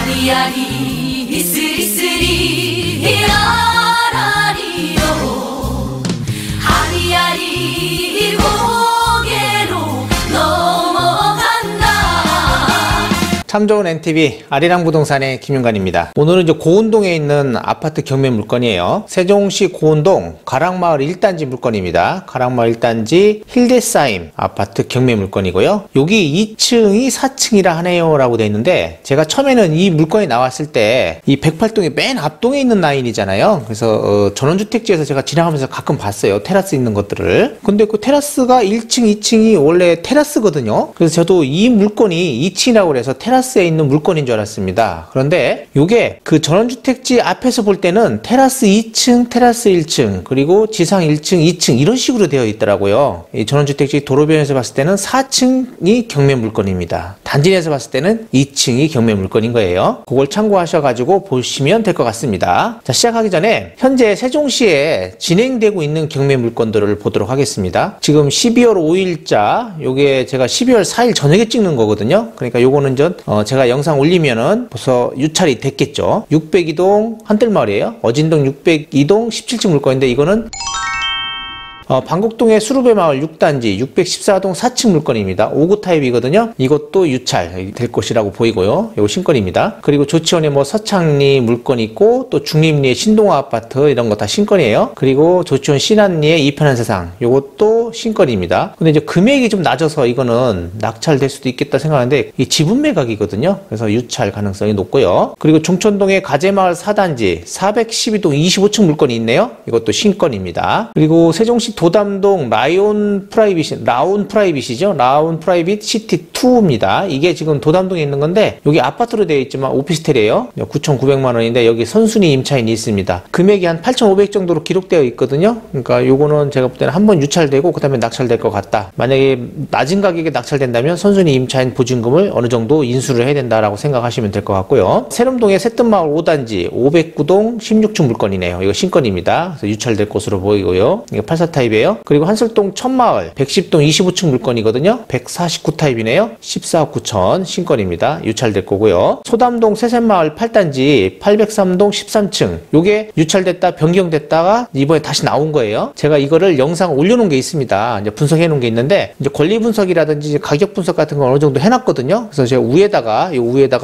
아리 아리 스리스리 라라리요 아리 아리 고개로 넘어간다. 참 좋은 NTV 아리랑 부동산의 김윤관입니다. 오늘은 이제 고운동에 있는 아파트 경매 물건이에요. 세종시 고운동 가락마을 1단지 물건입니다. 가락마을 1단지 힐데사임 아파트 경매 물건이고요. 여기 2층이 4층이라 하네요 라고 되어 있는데, 제가 처음에는 이 물건이 나왔을 때 이 108동의 맨 앞동에 있는 라인이잖아요. 그래서 전원주택지에서 제가 지나가면서 가끔 봤어요, 테라스 있는 것들을. 근데 그 테라스가 1층 2층이 원래 테라스거든요. 그래서 저도 이 물건이 2층이라고 해서 테라스에 있는 물건인 줄 알았습니다. 그런데 이게 그 전원주택지 앞에서 볼 때는 테라스 2층, 테라스 1층, 그리고 지상 1층, 2층 이런 식으로 되어 있더라고요. 이 전원주택지 도로변에서 봤을 때는 4층이 경매 물건입니다. 단지 내에서 봤을 때는 2층이 경매 물건인 거예요. 그걸 참고하셔가지고 보시면 될 것 같습니다. 자, 시작하기 전에 현재 세종시에 진행되고 있는 경매 물건들을 보도록 하겠습니다. 지금 12월 5일자, 요게 제가 12월 4일 저녁에 찍는 거거든요. 그러니까 요거는 제가 영상 올리면은 벌써 유찰이 됐겠죠. 602동 한뜰마을이에요. 어진동 602동 17층 물건인데, 이거는 방곡동의 수루배마을 6단지 614동 4층 물건입니다. 5구 타입이거든요. 이것도 유찰 될 것이라고 보이고요. 이거 신건입니다. 그리고 조치원에 뭐 서창리 물건 있고, 또 중립리의 신동아 아파트 이런 거 다 신건이에요. 그리고 조치원 신안리의 이편한 세상, 이것도 신건입니다. 근데 이제 금액이 좀 낮아서 이거는 낙찰될 수도 있겠다 생각하는데, 이 지분 매각이거든요. 그래서 유찰 가능성이 높고요. 그리고 중천동의 가재마을 4단지 412동 25층 물건이 있네요. 이것도 신건입니다. 그리고 세종시 도담동 라운 프라이빗이죠. 라운 프라이빗 시티 2입니다. 이게 지금 도담동에 있는 건데, 여기 아파트로 되어 있지만 오피스텔이에요. 9,900만 원인데 여기 선순위 임차인이 있습니다. 금액이 한 8,500 정도로 기록되어 있거든요. 그러니까 요거는 제가 볼 때는 한번 유찰되고 그 다음에 낙찰될 것 같다. 만약에 낮은 가격에 낙찰된다면 선순위 임차인 보증금을 어느 정도 인수를 해야 된다라고 생각하시면 될 것 같고요. 세름동의 새뜸마을 5단지 509동 16층 물건이네요. 이거 신건입니다. 그래서 유찰될 것으로 보이고요. 이거 84 타입이에요. 그리고 한솔동 천마을 110동 25층 물건이거든요. 149 타입이네요. 14억 9천 신건입니다. 유찰될 거고요. 소담동 세샘마을 8단지 803동 13층, 요게 유찰됐다 변경됐다가 이번에 다시 나온 거예요. 제가 이거를 영상 올려놓은 게 있습니다. 이제 분석해 놓은 게 있는데, 이제 권리 분석이라든지 가격 분석 같은 거 어느 정도 해놨거든요. 그래서 제가 위에다가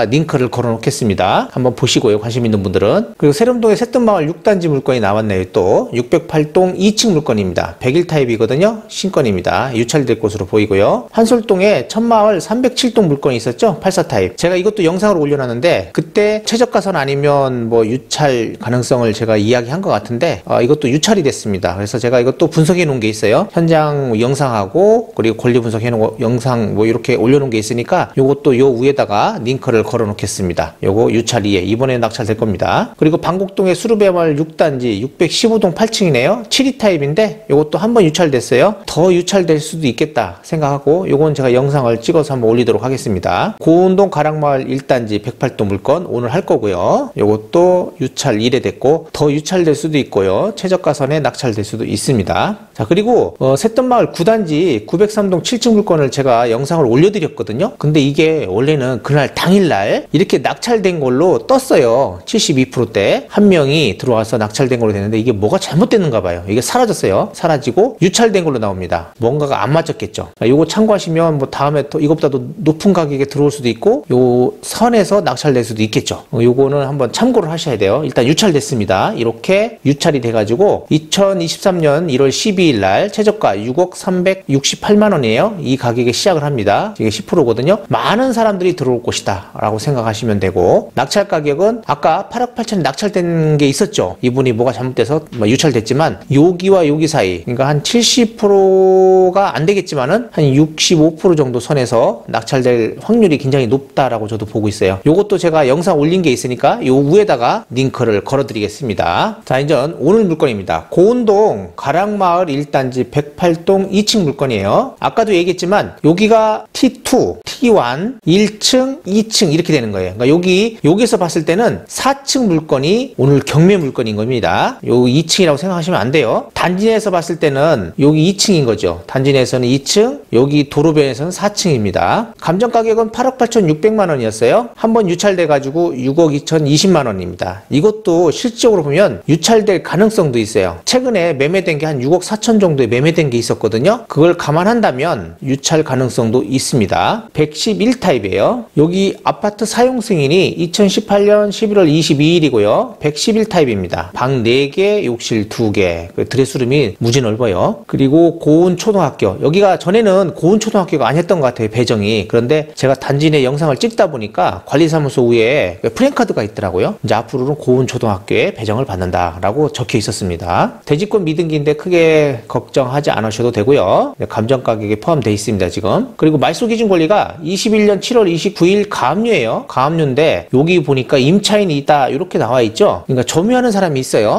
링크를 걸어 놓겠습니다. 한번 보시고요, 관심 있는 분들은. 그리고 세름동의 새뜸마을 6단지 물건이 나왔네요. 또 608동 2층 물건입니다. 101 타입이거든요. 신건입니다. 유찰될 것으로 보이고요. 한솔동에 천마을 307동 물건이 있었죠. 84 타입. 제가 이것도 영상으로 올려놨는데, 그때 최저가선 아니면 뭐 유찰 가능성을 제가 이야기한 것 같은데, 이것도 유찰이 됐습니다. 그래서 제가 이것도 분석해 놓은 게 있어요. 현장 영상하고 그리고 권리 분석해 놓은 영상 뭐 이렇게 올려놓은 게 있으니까, 요것도 요 위에다가 링크를 걸어 놓겠습니다. 요거 유찰이에 이번에 낙찰될 겁니다. 그리고 방곡동의 수루배마을 6단지 615동 8층이네요. 72 타입인데 요것도 한번 유찰됐어요. 더 유찰될 수도 있겠다 생각하고, 요건 제가 영상을 찍어서 한번 올리도록 하겠습니다. 고운동 가락마을 1단지 108동 물건 오늘 할 거고요. 요것도 유찰 1회 됐고, 더 유찰될 수도 있고요. 최저가선에 낙찰될 수도 있습니다. 자, 그리고 새뜸마을 9단지 903동 7층 물건을 제가 영상을 올려드렸거든요. 근데 이게 원래는 그날 당일날 이렇게 낙찰된 걸로 떴어요. 72%대 한 명이 들어와서 낙찰된 걸로 되는데, 이게 뭐가 잘못됐는가 봐요. 이게 사라졌어요. 사라지고 유찰된 걸로 나옵니다. 뭔가가 안 맞았겠죠. 요거 참고하시면 뭐 다음에 또 이것보다 더 높은 가격에 들어올 수도 있고, 요 선에서 낙찰될 수도 있겠죠. 요거는 한번 참고를 하셔야 돼요. 일단 유찰됐습니다. 이렇게 유찰이 돼가지고 2023년 1월 12일 날 최저가 6억 368만 원이에요. 이 가격에 시작을 합니다. 이게 10%거든요. 많은 사람들이 들어올 것이다 라고 생각하시면 되고, 낙찰 가격은 아까 8억 8천 낙찰된 게 있었죠. 이분이 뭐가 잘못돼서 유찰됐지만, 여기와 여기 사이, 그러니까 한 70%가 안 되겠지만은 한 65% 정도 선에서 낙찰될 확률이 굉장히 높다라고 저도 보고 있어요. 요것도 제가 영상 올린 게 있으니까 요 위에다가 링크를 걸어 드리겠습니다. 자, 이제 오늘 물건입니다. 고운동 가락마을 1단지 108동 2층 물건이에요. 아까도 얘기했지만 여기가 T2, T1, 1층, 2층 이렇게 되는 거예요. 그러니까 여기서 봤을 때는 4층 물건이 오늘 경매 물건인 겁니다. 요 2층이라고 생각하시면 안 돼요. 단지 내에서 봤을 봤을 때는 여기 2층인 거죠. 단지 내에서는 2층, 여기 도로변에서는 4층입니다. 감정 가격은 8억 8,600만 원이었어요. 한번 유찰돼 가지고 6억 2,020만 원입니다. 이것도 실질적으로 보면 유찰될 가능성도 있어요. 최근에 매매된 게 한 6억 4천 정도에 매매된 게 있었거든요. 그걸 감안한다면 유찰 가능성도 있습니다. 111 타입이에요. 여기 아파트 사용 승인이 2018년 11월 22일이고요. 111 타입입니다. 방 4개, 욕실 2개. 드레스룸이 무지 넓어요. 그리고 고운 초등학교. 여기가 전에는 고운 초등학교가 아니었던 것 같아요. 배정이. 그런데 제가 단지 내 영상을 찍다 보니까 관리사무소 위에 프랜카드가 있더라고요. 이제 앞으로는 고운 초등학교에 배정을 받는다라고 적혀 있었습니다. 대지권 미등기인데 크게 걱정하지 않으셔도 되고요. 감정 가격에 포함되어 있습니다. 지금. 그리고 말소 기준 권리가 21년 7월 29일 가압류예요. 가압류인데 여기 보니까 임차인이 있다 이렇게 나와 있죠. 그러니까 점유하는 사람이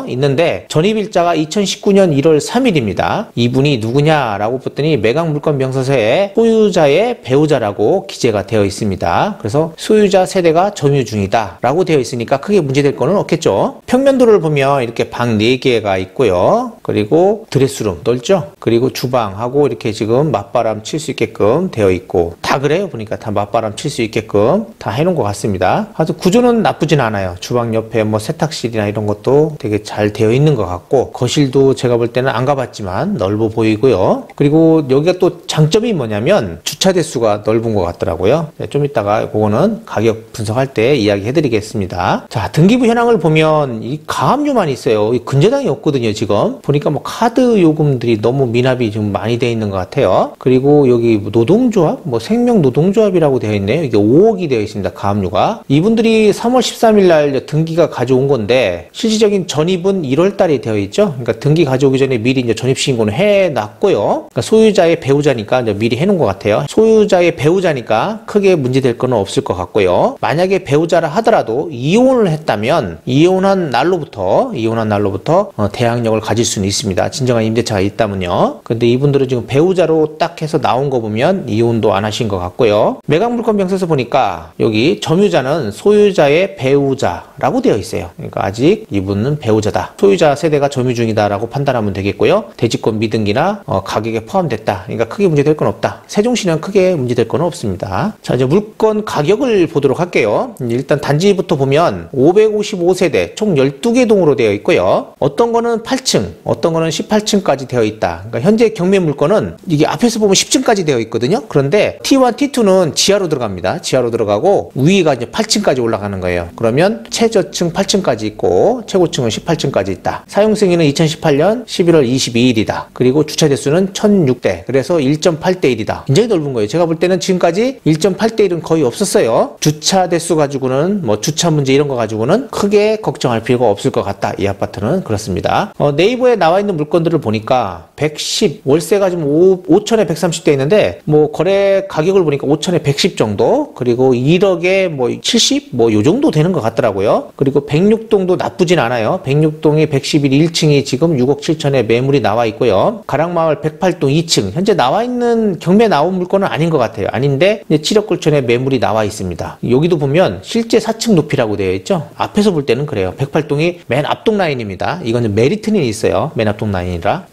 있는데 전입일자가 2019년 1월 3일입니다. 이분이 누구냐라고 봤더니 매각물건명세서에 소유자의 배우자라고 기재가 되어 있습니다. 그래서 소유자 세대가 점유 중이다 라고 되어 있으니까 크게 문제될 거는 없겠죠. 평면도를 보면 이렇게 방 4개가 있고요. 그리고 드레스룸 넓죠. 그리고 주방하고 이렇게 지금 맞바람 칠 수 있게끔 되어 있고 다 그래요. 보니까 다 맞바람 칠 수 있게끔 다 해놓은 것 같습니다. 아주 구조는 나쁘진 않아요. 주방 옆에 뭐 세탁실이나 이런 것도 되게 잘 되어 있는 것 같고 거실도 제가 볼 때는 안 가봤지만 넓어 보이고요. 그리고 여기가 또 장점이 뭐냐면 주차 대수가 넓은 것 같더라고요. 좀 이따가 그거는 가격 분석할 때 이야기 해드리겠습니다. 자, 등기부 현황을 보면 이 가압류만 있어요. 이 근저당이 없거든요. 지금 보니까 뭐 카드 요금들이 너무 미납이 좀 많이 되어 있는 것 같아요. 그리고 여기 노동조합, 뭐 생명노동조합이라고 되어 있네요. 이게 5억이 되어 있습니다. 가압류가. 이분들이 3월 13일 날 등기가 가져온 건데 실질적인 전입은 1월 달에 되어 있죠. 그러니까 등기 가져오기 전에 미리 이제 전입신고는 해놨고요. 그러니까 소유자의 배우자니까 이제 미리 해놓은 것 같아요. 소유자의 배우자니까 크게 문제될 건 없을 것 같고요. 만약에 배우자라 하더라도 이혼을 했다면 이혼한 날로부터 대항력을 가질 수는 있습니다. 진정한 임대차가 있다면요. 근데 이분들은 지금 배우자로 딱 해서 나온 거 보면 이혼도 안 하신 것 같고요. 매각물건명세서 보니까 여기 점유자는 소유자의 배우자라고 되어 있어요. 그러니까 아직 이분은 배우자다. 소유자 세대가 점유 중이다라고 판단하면 되겠고요. 대지권 미등기나 가격에 포함됐다. 그러니까 크게 문제될 건 없다. 세종시는 크게 문제될 건 없습니다. 자, 이제 물건 가격을 보도록 할게요. 일단 단지부터 보면 555세대 총 12개 동으로 되어 있고요. 어떤 거는 8층, 어떤 거는 18층까지 되어 있다. 그러니까 현재 경매 물건은 이게 앞에서 보면 10층까지 되어 있거든요. 그런데 T1, T2는 지하로 들어갑니다. 지하로 들어가고 위가 이제 8층까지 올라가는 거예요. 그러면 최저층 8층까지 있고 최고층은 18층까지 있다. 사용 승인은 2018년 11월 22일이다. 그리고 주차 대수는 1006대. 그래서 1.8대 1이다. 굉장히 넓은 거예요. 제가 볼 때는 지금까지 1.8대 1은 거의 없었어요. 주차 대수 가지고는 뭐 주차 문제 이런 거 가지고는 크게 걱정할 필요가 없을 것 같다. 이 아파트는 그렇습니다. 네이버에 나와 있는 물건들을 보니까 110 월세가 지금 5천에 130대 있는데 뭐 거래 가격을 보니까 5천에 110 정도 그리고 1억에 뭐 70 뭐 요 정도 되는 것 같더라고요. 그리고 106동도 나쁘진 않아요. 106동이 111 1층이 지금 6억 7천에 매물이 나와 있고요. 가락마을 108동 2층 현재 나와 있는 경매 나온 물건은 아닌 것 같아요. 아닌데 7억 9천에 매물이 나와 있습니다. 여기도 보면 실제 4층 높이라고 되어 있죠. 앞에서 볼 때는 그래요. 108동이 맨 앞동 라인입니다. 이거는 메리트는 있어요. 맨 앞동 라인이라.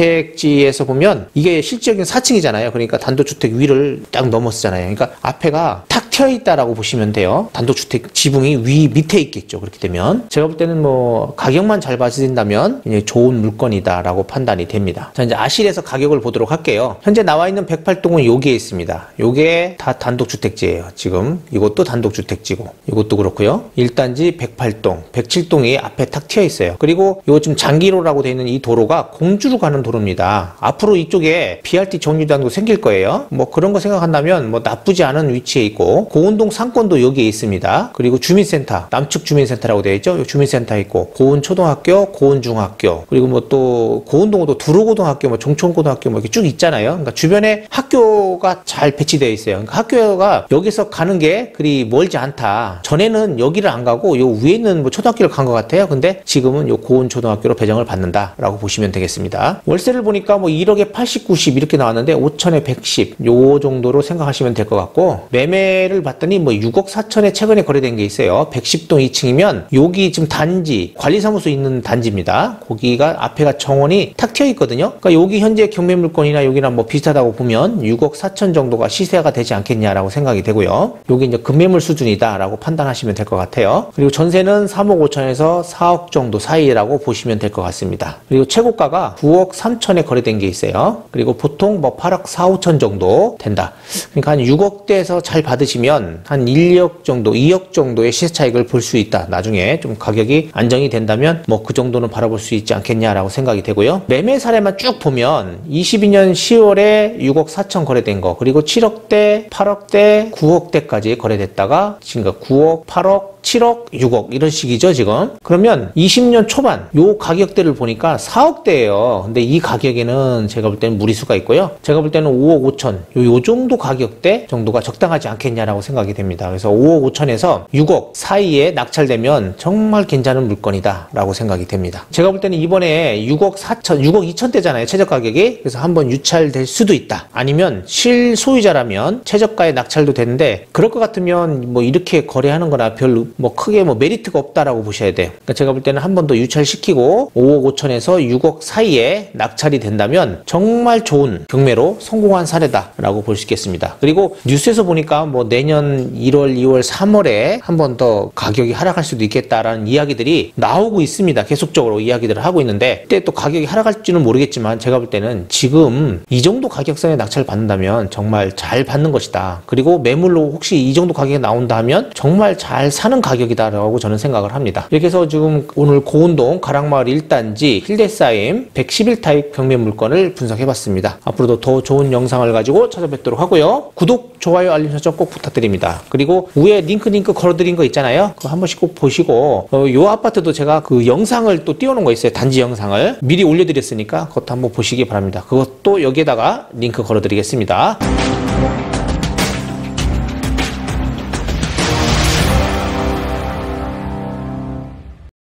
단독주택지에서 보면 이게 실질적인 4층이잖아요. 그러니까 단독주택 위를 딱 넘었잖아요. 그러니까 앞에가 탁 튀어 있다라고 보시면 돼요. 단독주택 지붕이 위 밑에 있겠죠. 그렇게 되면 제가 볼 때는 뭐 가격만 잘 봐준다면 좋은 물건이다라고 판단이 됩니다. 자, 이제 아실에서 가격을 보도록 할게요. 현재 나와 있는 108동은 여기에 있습니다. 요게 다 단독주택지예요. 지금 이것도 단독주택지고 이것도 그렇고요. 1단지 108동, 107동이 앞에 탁 튀어 있어요. 그리고 요 지금 장기로라고 되어 있는 이 도로가 공주로 가는 도로입니다. 앞으로 이쪽에 BRT 정류장도 생길 거예요. 뭐 그런 거 생각한다면 뭐 나쁘지 않은 위치에 있고 고운동 상권도 여기에 있습니다. 그리고 주민센터, 남측 주민센터라고 되어 있죠. 주민센터 있고 고운초등학교, 고운중학교 그리고 뭐 또 고운동도 두로고등학교, 뭐 종촌고등학교 뭐 이렇게 쭉 있잖아요. 그러니까 주변에 학교가 잘 배치되어 있어요. 그러니까 학교가 여기서 가는 게 그리 멀지 않다. 전에는 여기를 안 가고 요 위에 있는 뭐 초등학교를 간 것 같아요. 근데 지금은 요 고운초등학교로 배정을 받는다라고 보시면 되겠습니다. 월세를 보니까 뭐 1억에 80, 90 이렇게 나왔는데 5천에 110 요 정도로 생각하시면 될 것 같고 매매를 봤더니 뭐 6억 4천에 최근에 거래된 게 있어요. 110동 2층이면 여기 지금 단지 관리사무소 있는 단지입니다. 거기가 앞에가 정원 원이 탁 튀어 있거든요. 그러니까 여기 현재 경매 물건이나 여기랑 뭐 비슷하다고 보면 6억 4천 정도가 시세가 되지 않겠냐라고 생각이 되고요. 여기 이제 급매물 수준이다라고 판단하시면 될 것 같아요. 그리고 전세는 3억 5천에서 4억 정도 사이라고 보시면 될 것 같습니다. 그리고 최고가가 9억 3천에 거래된 게 있어요. 그리고 보통 뭐 8억 4, 5천 정도 된다. 그러니까 한 6억대에서 잘 받으시면 한 1억 정도, 2억 정도의 시세 차익을 볼 수 있다. 나중에 좀 가격이 안정이 된다면 뭐 그 정도는 바라볼 수 있지 않겠냐라고 생각이 되고요. 매매 사례만 쭉 보면 22년 10월에 6억 4천 거래된 거, 그리고 7억대, 8억대, 9억대까지 거래됐다가 지금 9억, 8억, 7억, 6억 이런 식이죠 지금. 그러면 20년 초반 요 가격대를 보니까 4억대예요. 근데 이 가격에는 제가 볼 때는 무리수가 있고요. 제가 볼 때는 5억 5천 요 정도 가격대 정도가 적당하지 않겠냐라고 생각이 됩니다. 그래서 5억 5천에서 6억 사이에 낙찰되면 정말 괜찮은 물건이다 라고 생각이 됩니다. 제가 볼 때는 이번에 6억 4천, 6억 2천대잖아요 최저 가격이. 그래서 한번 유찰될 수도 있다. 아니면 실소유자라면 최저가에 낙찰도 되는데, 그럴 것 같으면 뭐 이렇게 거래하는 거나 별로 뭐 크게 뭐 메리트가 없다라고 보셔야 돼요. 그러니까 제가 볼 때는 한 번 더 유찰시키고 5억 5천에서 6억 사이에 낙찰이 된다면 정말 좋은 경매로 성공한 사례다라고 볼 수 있겠습니다. 그리고 뉴스에서 보니까 뭐 내년 1월, 2월, 3월에 한 번 더 가격이 하락할 수도 있겠다라는 이야기들이 나오고 있습니다. 계속적으로 이야기들을 하고 있는데, 그때 또 가격이 하락할지는 모르겠지만 제가 볼 때는 지금 이 정도 가격선에 낙찰을 받는다면 정말 잘 받는 것이다. 그리고 매물로 혹시 이 정도 가격이 나온다 하면 정말 잘 사는 가격이다라고 저는 생각을 합니다. 이렇게 해서 지금 오늘 고운동 가락마을 1단지 힐데사임 111타입 경매 물건을 분석해봤습니다. 앞으로도 더 좋은 영상을 가지고 찾아뵙도록 하고요. 구독, 좋아요, 알림 설정 꼭 부탁드립니다. 그리고 위에 링크 걸어드린 거 있잖아요. 그거 한 번씩 꼭 보시고, 요 아파트도 제가 그 영상을 또 띄워놓은 거 있어요. 단지 영상을 미리 올려드렸으니까 그것도 한번 보시기 바랍니다. 그것도 여기에다가 링크 걸어드리겠습니다.